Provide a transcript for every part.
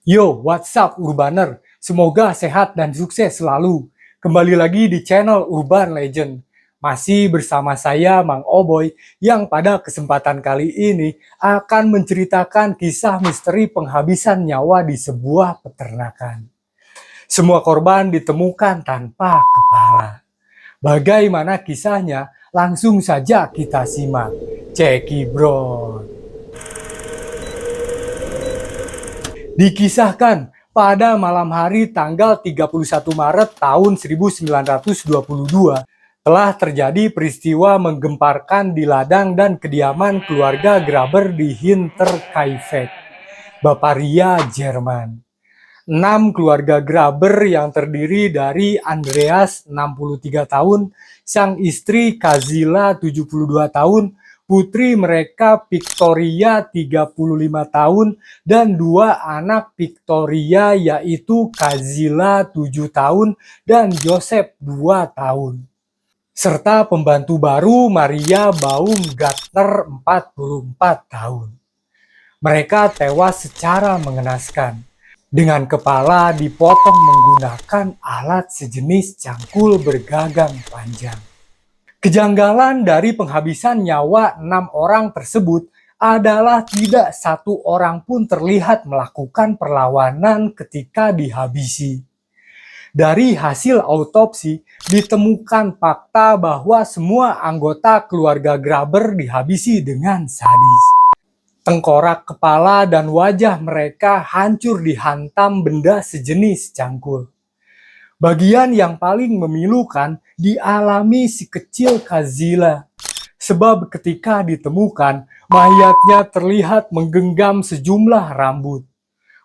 Yo, what's up Urbaner? Semoga sehat dan sukses selalu. Kembali lagi di channel Urban Legend. Masih bersama saya Mang Oboy yang pada kesempatan kali ini akan menceritakan kisah misteri penghabisan nyawa di sebuah peternakan. Semua korban ditemukan tanpa kepala. Bagaimana kisahnya? Langsung saja kita simak. Cekibron. Dikisahkan pada malam hari tanggal 31 Maret tahun 1922 telah terjadi peristiwa menggemparkan di ladang dan kediaman keluarga Graber di Hinterkaifeck, Bavaria, Jerman. 6 keluarga Graber yang terdiri dari Andreas 63 tahun, sang istri Kazila 72 tahun, putri mereka Victoria 35 tahun, dan 2 anak Victoria yaitu Kazila 7 tahun dan Joseph 2 tahun. Serta pembantu baru Maria Baumgartner 44 tahun. Mereka tewas secara mengenaskan, dengan kepala dipotong menggunakan alat sejenis cangkul bergagang panjang. Kejanggalan dari penghabisan nyawa 6 orang tersebut adalah tidak satu orang pun terlihat melakukan perlawanan ketika dihabisi. Dari hasil autopsi, ditemukan fakta bahwa semua anggota keluarga Graber dihabisi dengan sadis. Tengkorak, kepala, dan wajah mereka hancur dihantam benda sejenis cangkul. Bagian yang paling memilukan dialami si kecil Kazila. Sebab ketika ditemukan, mayatnya terlihat menggenggam sejumlah rambut.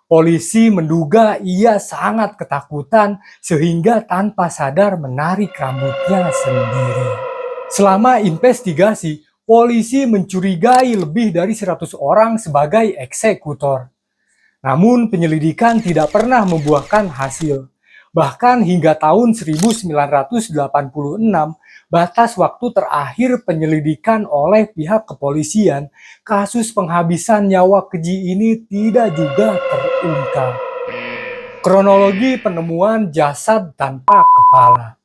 Polisi menduga ia sangat ketakutan sehingga tanpa sadar menarik rambutnya sendiri. Selama investigasi, polisi mencurigai lebih dari 100 orang sebagai eksekutor. Namun penyelidikan tidak pernah membuahkan hasil. Bahkan hingga tahun 1986, batas waktu terakhir penyelidikan oleh pihak kepolisian, kasus penghabisan nyawa keji ini tidak juga terungkap. Kronologi penemuan jasad tanpa kepala.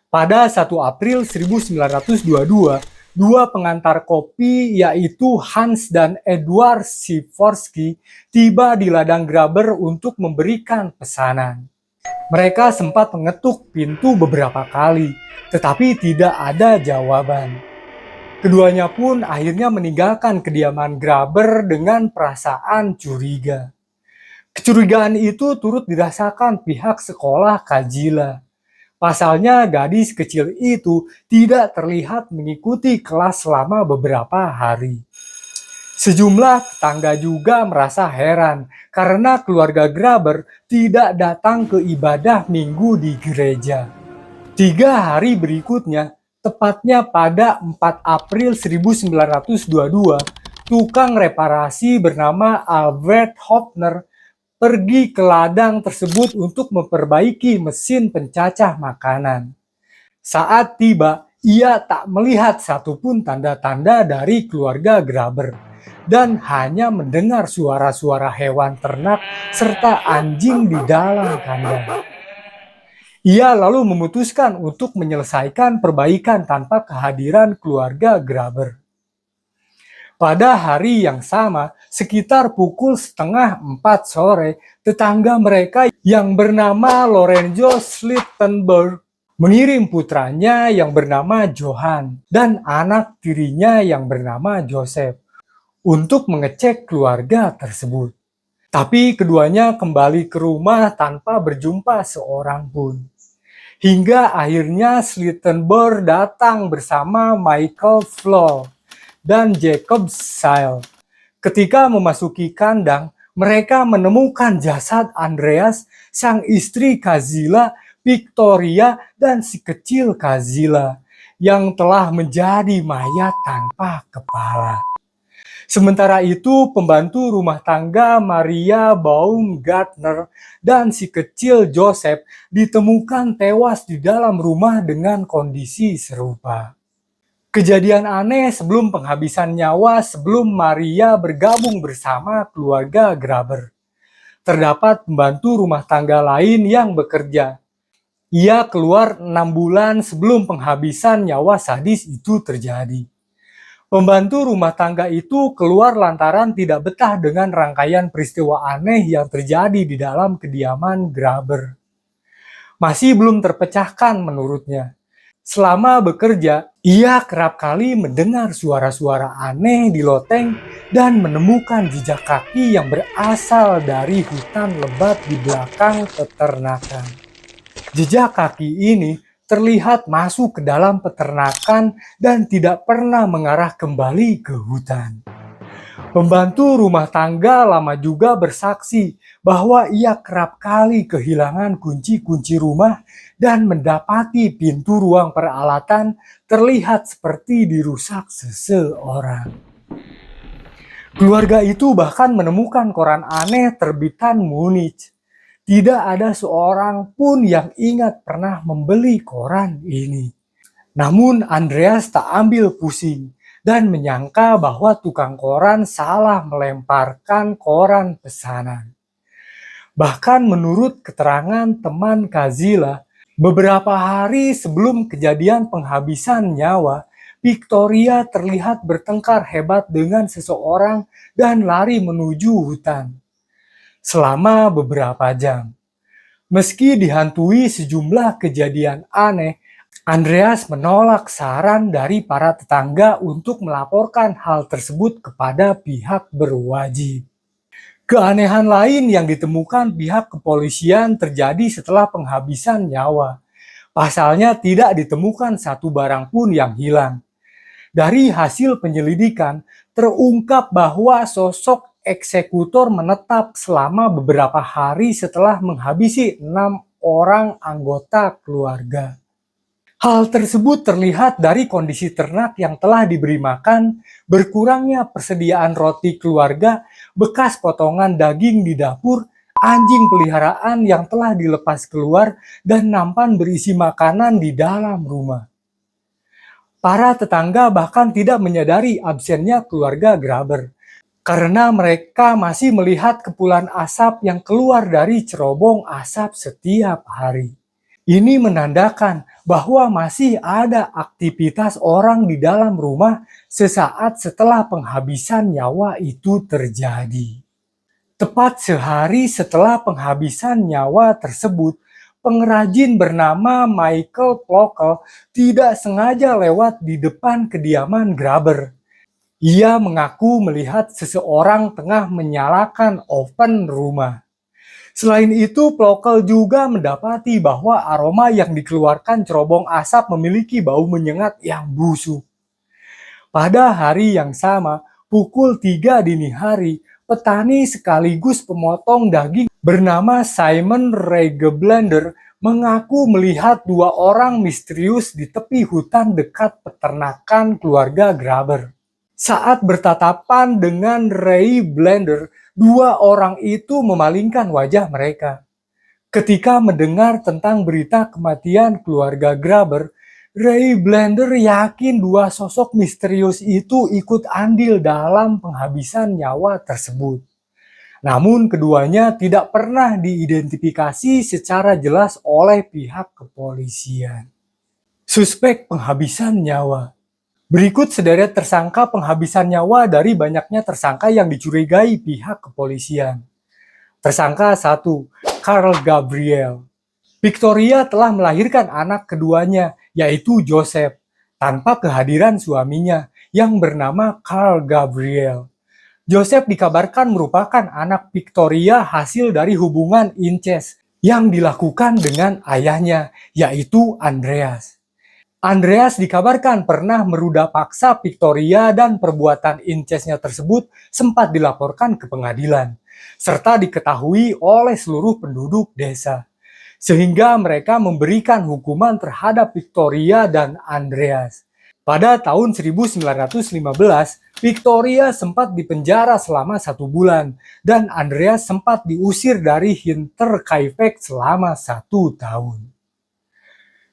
Pada 1 April 1922, 2 pengantar kopi yaitu Hans dan Edward Sikorski tiba di ladang Graber untuk memberikan pesanan. Mereka sempat mengetuk pintu beberapa kali, tetapi tidak ada jawaban. Keduanya pun akhirnya meninggalkan kediaman Graber dengan perasaan curiga. Kecurigaan itu turut dirasakan pihak sekolah Kazila. Pasalnya gadis kecil itu tidak terlihat mengikuti kelas selama beberapa hari. Sejumlah tetangga juga merasa heran karena keluarga Graber tidak datang ke ibadah minggu di gereja. 3 hari berikutnya, tepatnya pada 4 April 1922, tukang reparasi bernama Albert Hopner pergi ke ladang tersebut untuk memperbaiki mesin pencacah makanan. Saat tiba, ia tak melihat satupun tanda-tanda dari keluarga Graber dan hanya mendengar suara-suara hewan ternak serta anjing di dalam kandang. Ia lalu memutuskan untuk menyelesaikan perbaikan tanpa kehadiran keluarga Graber. Pada hari yang sama, sekitar pukul 3:30 sore, tetangga mereka yang bernama Lorenzo Schlittenberg mengirim putranya yang bernama Johann dan anak tirinya yang bernama Joseph untuk mengecek keluarga tersebut. Tapi keduanya kembali ke rumah tanpa berjumpa seorang pun. Hingga akhirnya Schlittenberg datang bersama Michael Floll dan Jacob Seil. Ketika memasuki kandang, mereka menemukan jasad Andreas, sang istri Kazila, Victoria, dan si kecil Kazila yang telah menjadi mayat tanpa kepala. Sementara itu, pembantu rumah tangga Maria Baumgartner dan si kecil Joseph ditemukan tewas di dalam rumah dengan kondisi serupa. Kejadian aneh sebelum penghabisan nyawa sebelum Maria bergabung bersama keluarga Graber. terdapat pembantu rumah tangga lain yang bekerja. Ia keluar 6 bulan sebelum penghabisan nyawa sadis itu terjadi. Pembantu rumah tangga itu keluar lantaran tidak betah dengan rangkaian peristiwa aneh yang terjadi di dalam kediaman Graber. Masih belum terpecahkan menurutnya. Selama bekerja, ia kerap kali mendengar suara-suara aneh di loteng dan menemukan jejak kaki yang berasal dari hutan lebat di belakang peternakan. Jejak kaki ini terlihat masuk ke dalam peternakan dan tidak pernah mengarah kembali ke hutan. Pembantu rumah tangga lama juga bersaksi bahwa ia kerap kali kehilangan kunci-kunci rumah dan mendapati pintu ruang peralatan terlihat seperti dirusak seseorang. Keluarga itu bahkan menemukan koran aneh terbitan Munich. Tidak ada seorang pun yang ingat pernah membeli koran ini. Namun Andreas tak ambil pusing dan menyangka bahwa tukang koran salah melemparkan koran pesanan. Bahkan menurut keterangan teman Kazila, beberapa hari sebelum kejadian penghabisan nyawa, Victoria terlihat bertengkar hebat dengan seseorang dan lari menuju hutan. Selama beberapa jam. Meski dihantui sejumlah kejadian aneh, Andreas menolak saran dari para tetangga untuk melaporkan hal tersebut kepada pihak berwajib. Keanehan lain yang ditemukan pihak kepolisian terjadi setelah penghabisan nyawa. Pasalnya tidak ditemukan satu barang pun yang hilang. Dari hasil penyelidikan, terungkap bahwa sosok eksekutor menetap selama beberapa hari setelah menghabisi 6 orang anggota keluarga. Hal tersebut terlihat dari kondisi ternak yang telah diberi makan, berkurangnya persediaan roti keluarga, bekas potongan daging di dapur, anjing peliharaan yang telah dilepas keluar, dan nampan berisi makanan di dalam rumah. Para tetangga bahkan tidak menyadari absennya keluarga Graber, karena mereka masih melihat kepulan asap yang keluar dari cerobong asap setiap hari. Ini menandakan bahwa masih ada aktivitas orang di dalam rumah sesaat setelah penghabisan nyawa itu terjadi. Tepat sehari setelah penghabisan nyawa tersebut, pengrajin bernama Michael Plokel tidak sengaja lewat di depan kediaman Graber. Ia mengaku melihat seseorang tengah menyalakan oven rumah. Selain itu, Plokel juga mendapati bahwa aroma yang dikeluarkan cerobong asap memiliki bau menyengat yang busuk. Pada hari yang sama, pukul 3 dini hari, petani sekaligus pemotong daging bernama Simon Regeblender mengaku melihat 2 orang misterius di tepi hutan dekat peternakan keluarga Graber. Saat bertatapan dengan Ray Blender, 2 orang itu memalingkan wajah mereka. Ketika mendengar tentang berita kematian keluarga Graber, Ray Blender yakin 2 sosok misterius itu ikut andil dalam penghabisan nyawa tersebut. Namun keduanya tidak pernah diidentifikasi secara jelas oleh pihak kepolisian. Suspek penghabisan nyawa. Berikut sederet tersangka penghabisan nyawa dari banyaknya tersangka yang dicurigai pihak kepolisian. Tersangka 1, Carl Gabriel. Victoria telah melahirkan anak keduanya, yaitu Joseph, tanpa kehadiran suaminya yang bernama Carl Gabriel. Joseph dikabarkan merupakan anak Victoria hasil dari hubungan incest yang dilakukan dengan ayahnya, yaitu Andreas. Andreas dikabarkan pernah meruda paksa Victoria dan perbuatan incestnya tersebut sempat dilaporkan ke pengadilan, serta diketahui oleh seluruh penduduk desa. Sehingga mereka memberikan hukuman terhadap Victoria dan Andreas. Pada tahun 1915, Victoria sempat dipenjara selama 1 bulan, dan Andreas sempat diusir dari Hinterkaifeck selama 1 tahun.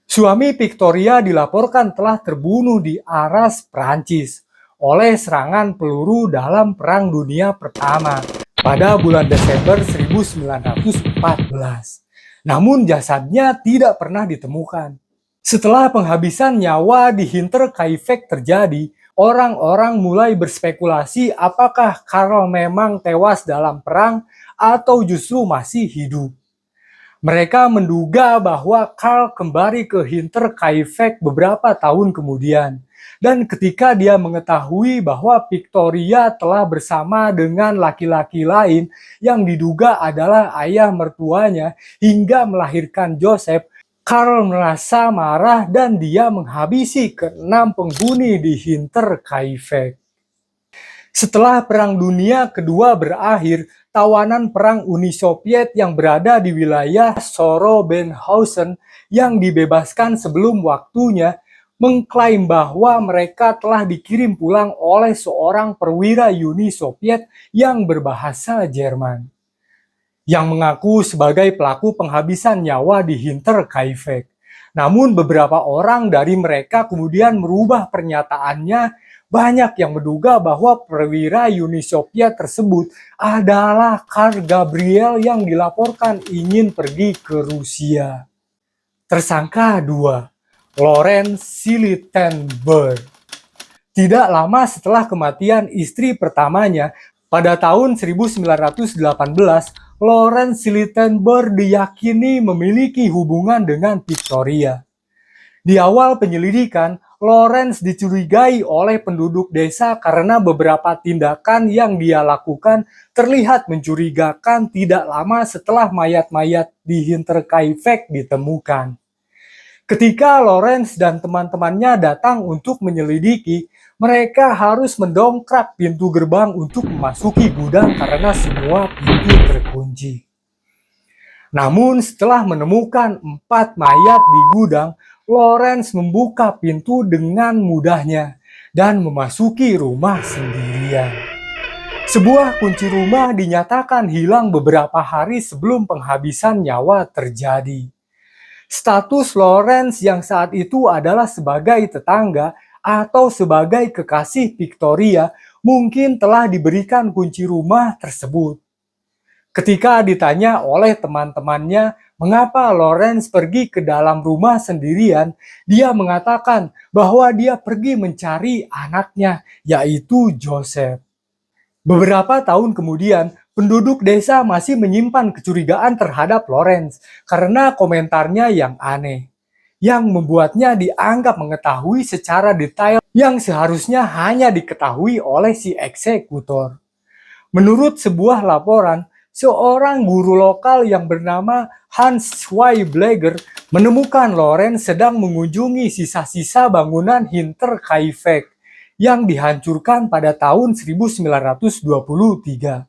Suami Victoria dilaporkan telah terbunuh di Arras, Prancis, oleh serangan peluru dalam Perang Dunia Pertama. pada bulan Desember 1914. Namun jasadnya tidak pernah ditemukan. Setelah penghabisan nyawa di Hinterkaifeck terjadi, orang-orang mulai berspekulasi apakah Karl memang tewas dalam perang atau justru masih hidup. Mereka menduga bahwa Karl kembali ke Hinterkaifeck beberapa tahun kemudian. Dan ketika dia mengetahui bahwa Victoria telah bersama dengan laki-laki lain yang diduga adalah ayah mertuanya hingga melahirkan Joseph, Karl merasa marah dan dia menghabisi ke-6 penghuni di Hinterkaifeck. Setelah Perang Dunia Kedua berakhir, tawanan perang Uni Soviet yang berada di wilayah Sorobenhausen yang dibebaskan sebelum waktunya mengklaim bahwa mereka telah dikirim pulang oleh seorang perwira Uni Soviet yang berbahasa Jerman, yang mengaku sebagai pelaku penghabisan nyawa di Hinterkaifeck. Namun beberapa orang dari mereka kemudian merubah pernyataannya. Banyak yang menduga bahwa perwira Uni Soviet tersebut adalah Karl Gabriel yang dilaporkan ingin pergi ke Rusia. Tersangka 2, Lorenz Silitenberg. Tidak lama setelah kematian istri pertamanya, pada tahun 1918, Lorenz Silitenberg diyakini memiliki hubungan dengan Victoria. Di awal penyelidikan, Lorenz dicurigai oleh penduduk desa karena beberapa tindakan yang dia lakukan terlihat mencurigakan tidak lama setelah mayat-mayat di Hinterkaifeck ditemukan. Ketika Lorenz dan teman-temannya datang untuk menyelidiki, mereka harus mendongkrak pintu gerbang untuk memasuki gudang karena semua pintu terkunci. Namun setelah menemukan 4 mayat di gudang, Lorenz membuka pintu dengan mudahnya dan memasuki rumah sendirian. Sebuah kunci rumah dinyatakan hilang beberapa hari sebelum penghabisan nyawa terjadi. Status Lorenz yang saat itu adalah sebagai tetangga atau sebagai kekasih Victoria mungkin telah diberikan kunci rumah tersebut. Ketika ditanya oleh teman-temannya mengapa Lorenz pergi ke dalam rumah sendirian, dia mengatakan bahwa dia pergi mencari anaknya, yaitu Joseph. Beberapa tahun kemudian, penduduk desa masih menyimpan kecurigaan terhadap Lorenz karena komentarnya yang aneh, yang membuatnya dianggap mengetahui secara detail yang seharusnya hanya diketahui oleh si eksekutor. Menurut sebuah laporan, seorang guru lokal yang bernama Hans Schweibleger menemukan Lorenz sedang mengunjungi sisa-sisa bangunan Hinterkaifeck yang dihancurkan pada tahun 1923.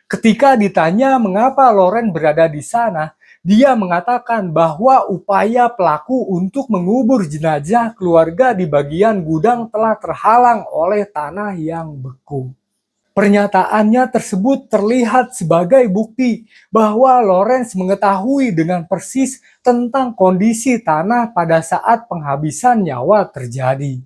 Ketika ditanya mengapa Lorenz berada di sana, dia mengatakan bahwa upaya pelaku untuk mengubur jenazah keluarga di bagian gudang telah terhalang oleh tanah yang beku. Pernyataannya tersebut terlihat sebagai bukti bahwa Lorenz mengetahui dengan persis tentang kondisi tanah pada saat penghabisan nyawa terjadi.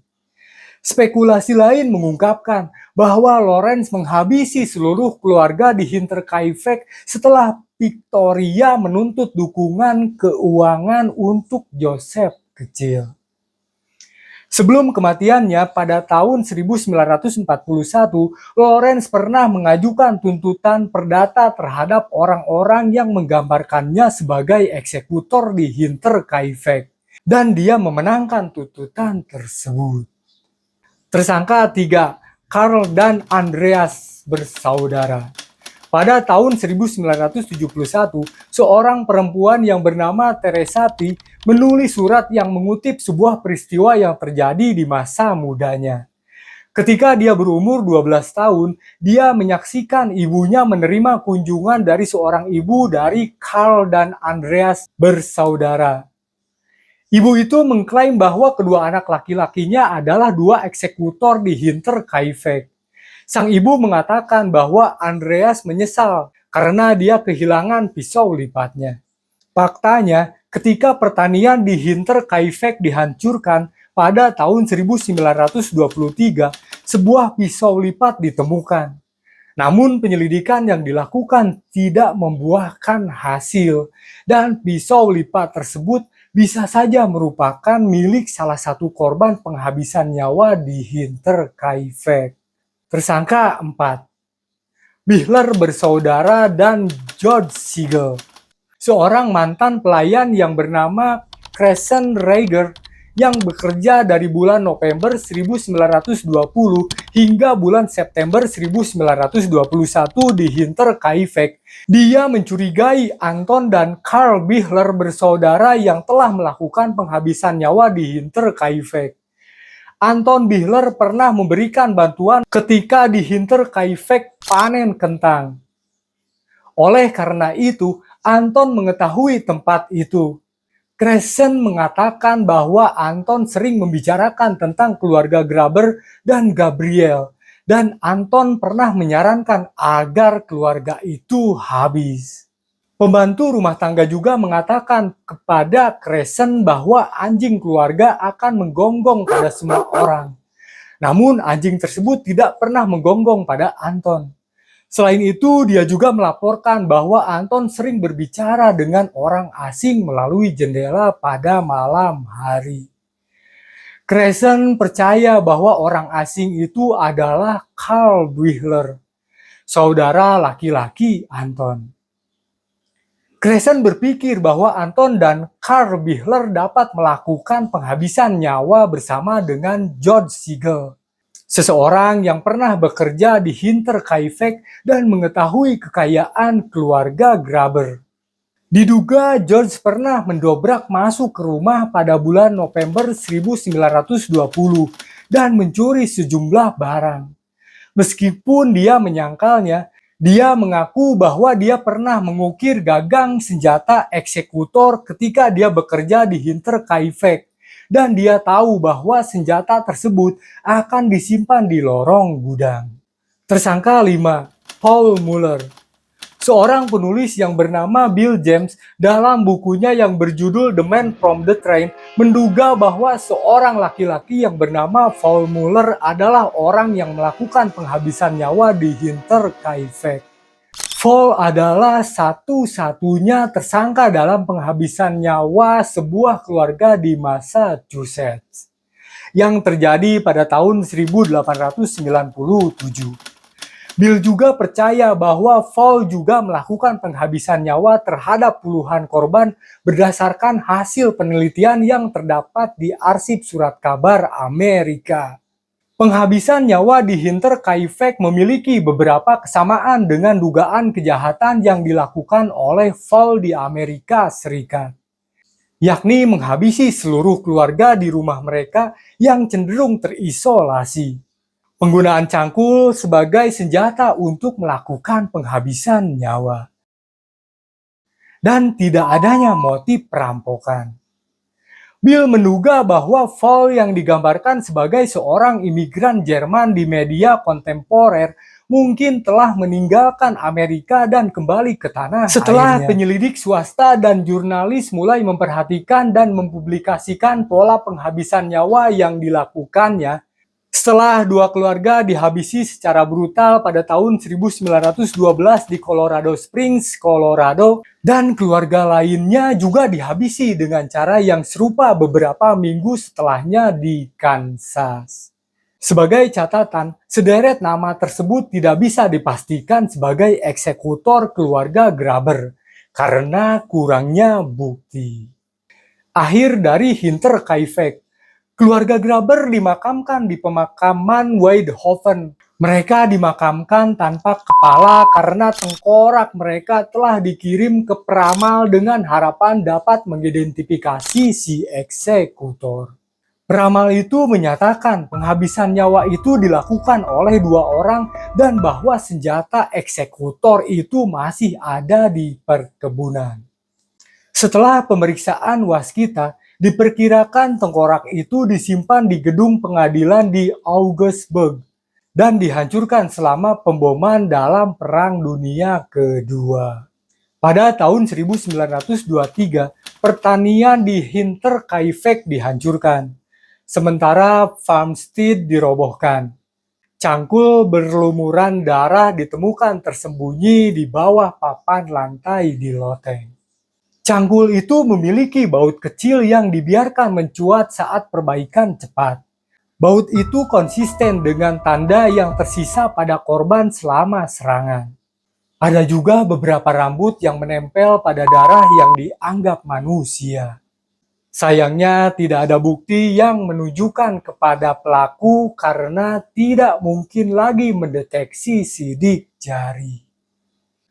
Spekulasi lain mengungkapkan bahwa Lorenz menghabisi seluruh keluarga di Hinterkaifeck setelah Victoria menuntut dukungan keuangan untuk Joseph kecil. Sebelum kematiannya pada tahun 1941, Lorenz pernah mengajukan tuntutan perdata terhadap orang-orang yang menggambarkannya sebagai eksekutor di Hinterkaifeck, dan dia memenangkan tuntutan tersebut. Tersangka 3, Karl dan Andreas bersaudara. Pada tahun 1971, seorang perempuan yang bernama Teresati menulis surat yang mengutip sebuah peristiwa yang terjadi di masa mudanya. Ketika dia berumur 12 tahun, dia menyaksikan ibunya menerima kunjungan dari seorang ibu dari Karl dan Andreas bersaudara. Ibu itu mengklaim bahwa kedua anak laki-lakinya adalah 2 eksekutor di Hinterkaifeck. Sang ibu mengatakan bahwa Andreas menyesal karena dia kehilangan pisau lipatnya. Faktanya, ketika pertanian di Hinterkaifeck dihancurkan pada tahun 1923, sebuah pisau lipat ditemukan. Namun penyelidikan yang dilakukan tidak membuahkan hasil dan pisau lipat tersebut bisa saja merupakan milik salah satu korban penghabisan nyawa di Hinterkaifeck. Tersangka 4. Bihler bersaudara dan George Siegel. Seorang mantan pelayan yang bernama Crescent Rager yang bekerja dari bulan November 1920 hingga bulan September 1921 di Hinterkaifeck. Dia mencurigai Anton dan Karl Bihler bersaudara yang telah melakukan penghabisan nyawa di Hinterkaifeck. Anton Bihler pernah memberikan bantuan ketika di Hinterkaifeck panen kentang. Oleh karena itu, Anton mengetahui tempat itu. Crescent mengatakan bahwa Anton sering membicarakan tentang keluarga Graber dan Gabriel, dan Anton pernah menyarankan agar keluarga itu habis. Pembantu rumah tangga juga mengatakan kepada Crescent bahwa anjing keluarga akan menggonggong pada semua orang. Namun anjing tersebut tidak pernah menggonggong pada Anton. Selain itu, dia juga melaporkan bahwa Anton sering berbicara dengan orang asing melalui jendela pada malam hari. Crescent percaya bahwa orang asing itu adalah Karl Bihler, saudara laki-laki Anton. Crescent berpikir bahwa Anton dan Karl Bihler dapat melakukan penghabisan nyawa bersama dengan George Siegel, seseorang yang pernah bekerja di Hinterkaifeck dan mengetahui kekayaan keluarga Graber. Diduga George pernah mendobrak masuk ke rumah pada bulan November 1920 dan mencuri sejumlah barang. Meskipun dia menyangkalnya, dia mengaku bahwa dia pernah mengukir gagang senjata eksekutor ketika dia bekerja di Hinterkaifeck. Dan dia tahu bahwa senjata tersebut akan disimpan di lorong gudang. Tersangka 5. Paul Muller. Seorang penulis yang bernama Bill James dalam bukunya yang berjudul The Man from the Train menduga bahwa seorang laki-laki yang bernama Paul Muller adalah orang yang melakukan penghabisan nyawa di Hinterkaifeck. Paul adalah satu-satunya tersangka dalam penghabisan nyawa sebuah keluarga di Massachusetts yang terjadi pada tahun 1897. Bill juga percaya bahwa Paul juga melakukan penghabisan nyawa terhadap puluhan korban berdasarkan hasil penelitian yang terdapat di arsip surat kabar Amerika. Penghabisan nyawa di Hinterkaifeck memiliki beberapa kesamaan dengan dugaan kejahatan yang dilakukan oleh Paul di Amerika Serikat, yakni menghabisi seluruh keluarga di rumah mereka yang cenderung terisolasi. Penggunaan cangkul sebagai senjata untuk melakukan penghabisan nyawa. Dan tidak adanya motif perampokan. Bill menduga bahwa Paul yang digambarkan sebagai seorang imigran Jerman di media kontemporer mungkin telah meninggalkan Amerika dan kembali ke tanah setelah airnya. Penyelidik swasta dan jurnalis mulai memperhatikan dan mempublikasikan pola penghabisan nyawa yang dilakukannya. Setelah dua keluarga dihabisi secara brutal pada tahun 1912 di Colorado Springs, Colorado, dan keluarga lainnya juga dihabisi dengan cara yang serupa beberapa minggu setelahnya di Kansas. Sebagai catatan, sederet nama tersebut tidak bisa dipastikan sebagai eksekutor keluarga Graber karena kurangnya bukti. Akhir dari Hinterkaifeck. Keluarga Graber dimakamkan di pemakaman Weidhofen. Mereka dimakamkan tanpa kepala karena tengkorak mereka telah dikirim ke peramal dengan harapan dapat mengidentifikasi si eksekutor. Peramal itu menyatakan penghabisan nyawa itu dilakukan oleh dua orang dan bahwa senjata eksekutor itu masih ada di perkebunan. Setelah pemeriksaan waskita, diperkirakan tengkorak itu disimpan di gedung pengadilan di Augsburg dan dihancurkan selama pemboman dalam Perang Dunia Kedua. Pada tahun 1923, pertanian di Hinterkaifeck dihancurkan, sementara Farmstead dirobohkan. Cangkul berlumuran darah ditemukan tersembunyi di bawah papan lantai di loteng. Cangkul itu memiliki baut kecil yang dibiarkan mencuat saat perbaikan cepat. Baut itu konsisten dengan tanda yang tersisa pada korban selama serangan. Ada juga beberapa rambut yang menempel pada darah yang dianggap manusia. Sayangnya tidak ada bukti yang menunjukkan kepada pelaku karena tidak mungkin lagi mendeteksi sidik jari.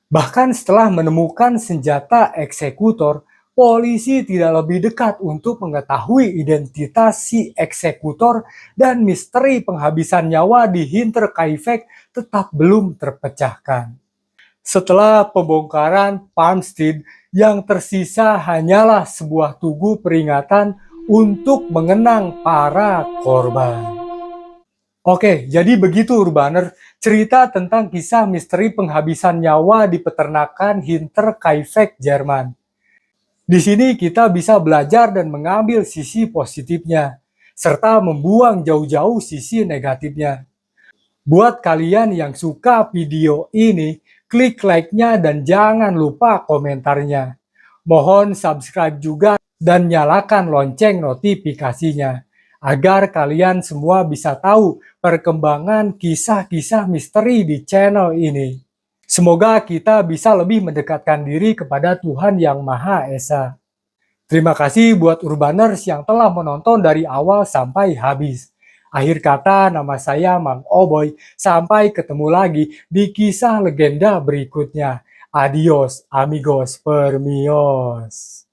Bahkan setelah menemukan senjata eksekutor, polisi tidak lebih dekat untuk mengetahui identitas si eksekutor dan misteri penghabisan nyawa di Hinterkaifeck tetap belum terpecahkan. Setelah pembongkaran Palmstead, yang tersisa hanyalah sebuah tugu peringatan untuk mengenang para korban. Oke, jadi begitu Urbaner, cerita tentang kisah misteri penghabisan nyawa di peternakan Hinterkaifeck, Jerman. Di sini kita bisa belajar dan mengambil sisi positifnya, serta membuang jauh-jauh sisi negatifnya. Buat kalian yang suka video ini, klik like-nya dan jangan lupa komentarnya. Mohon subscribe juga dan nyalakan lonceng notifikasinya, agar kalian semua bisa tahu perkembangan kisah-kisah misteri di channel ini. Semoga kita bisa lebih mendekatkan diri kepada Tuhan Yang Maha Esa. Terima kasih buat Urbaners yang telah menonton dari awal sampai habis. Akhir kata, nama saya Mang Oboy. Sampai ketemu lagi di kisah legenda berikutnya. Adios, amigos, permios.